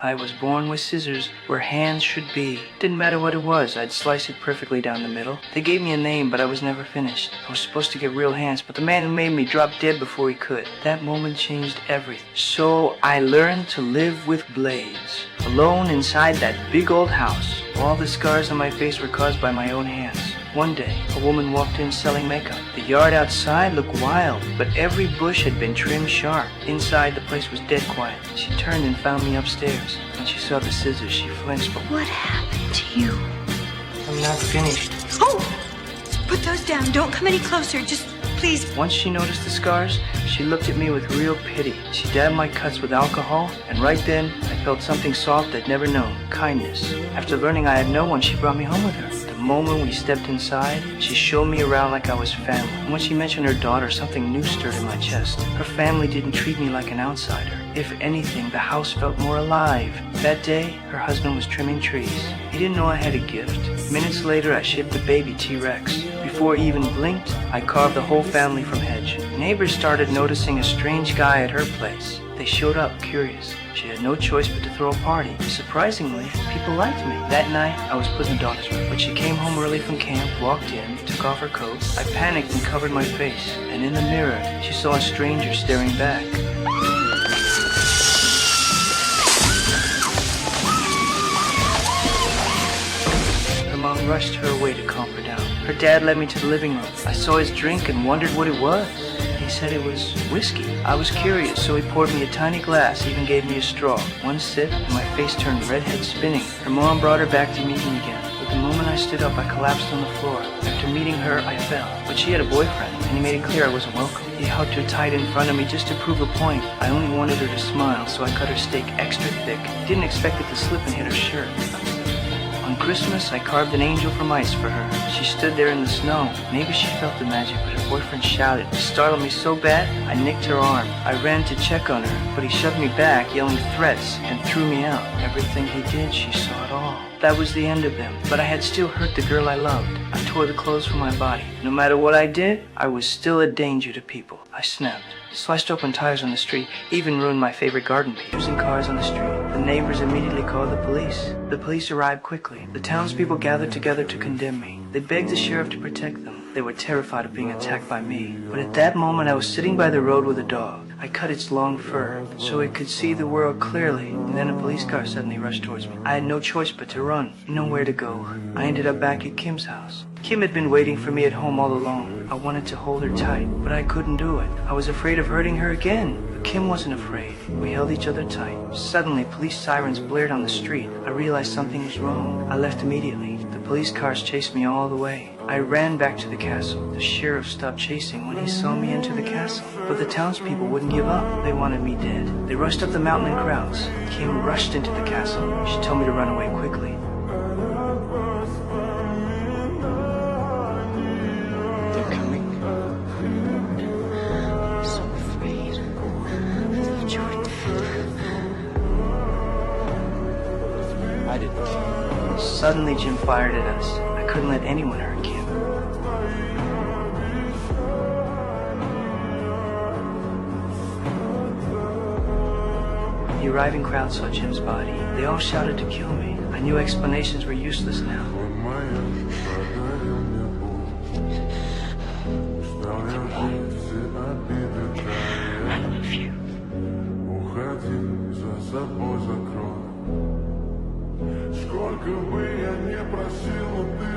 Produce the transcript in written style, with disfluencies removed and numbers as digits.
I was born with scissors where hands should be. Didn't matter what it was, I'd slice it perfectly down the middle. They gave me a name, but I was never finished. I was supposed to get real hands, but the man who made me dropped dead before he could. That moment changed everything. So I learned to live with blades. Alone inside that big old house. All the scars on my face were caused by my own hands. One day, a woman walked in selling makeup. The yard outside looked wild, but every bush had been trimmed sharp. Inside, the place was dead quiet. She turned and found me upstairs. When she saw the scissors, she flinched. But what happened to you? I'm not finished. Oh! Put those down. Don't come any closer. Just, please. Once she noticed the scars, she looked at me with real pity. She dabbed my cuts with alcohol, and right then, I felt something soft I'd never known. Kindness. After learning I had no one, she brought me home with her. The moment we stepped inside, she showed me around like I was family. And when she mentioned her daughter, something new stirred in my chest. Her family didn't treat me like an outsider. If anything, the house felt more alive. That day, her husband was trimming trees. He didn't know I had a gift. Minutes later, I shipped a baby T-Rex. Before he even blinked, I carved the whole family from hedge. Neighbors started noticing a strange guy at her place. They showed up, curious. She had no choice but to throw a party. Surprisingly, people liked me. That night, I was put in the daughter's room. When she came home early from camp, walked in, took off her coat, I panicked and covered my face. And in the mirror, she saw a stranger staring back. Her mom rushed her away to calm her down. Her dad led me to the living room. I saw his drink and wondered what it was. He said it was whiskey. I was curious, so he poured me a tiny glass, even gave me a straw. One sip, and my face turned redhead spinning. Her mom brought her back to meet me again. But the moment I stood up, I collapsed on the floor. After meeting her, I fell. But she had a boyfriend, and he made it clear I wasn't welcome. He hugged her tight in front of me just to prove a point. I only wanted her to smile, so I cut her steak extra thick. Didn't expect it to slip and hit her shirt. On Christmas, I carved an angel from ice for her. She stood there in the snow. Maybe she felt the magic, but her boyfriend shouted. It startled me so bad, I nicked her arm. I ran to check on her, but he shoved me back, yelling threats, and threw me out. Everything he did, she saw it all. That was the end of them, but I had still hurt the girl I loved. I tore the clothes from my body. No matter what I did, I was still a danger to people. I snapped, sliced open tires on the street, even ruined my favorite garden piece. Using cars on the street. The neighbors immediately called the police. The police arrived quickly. The townspeople gathered together to condemn me. They begged the sheriff to protect them. They were terrified of being attacked by me. But at that moment, I was sitting by the road with a dog. I cut its long fur so it could see the world clearly. And then a police car suddenly rushed towards me. I had no choice but to run. Nowhere to go. I ended up back at Kim's house. Kim had been waiting for me at home all along. I wanted to hold her tight, but I couldn't do it. I was afraid of hurting her again. But Kim wasn't afraid. We held each other tight. Suddenly, police sirens blared on the street. I realized something was wrong. I left immediately. The police cars chased me all the way. I ran back to the castle. The sheriff stopped chasing when he saw me enter the castle. But the townspeople wouldn't give up. They wanted me dead. They rushed up the mountain in crowds. Kim rushed into the castle. She told me to run away quickly. They're coming. I'm so afraid. I thought you were dead. I didn't. Suddenly, Jim fired at us. I couldn't let anyone hurt Kim. The arriving crowd saw Jim's body. They all shouted to kill me. I knew explanations were useless now. I love you. Сколько бы я не просил, ты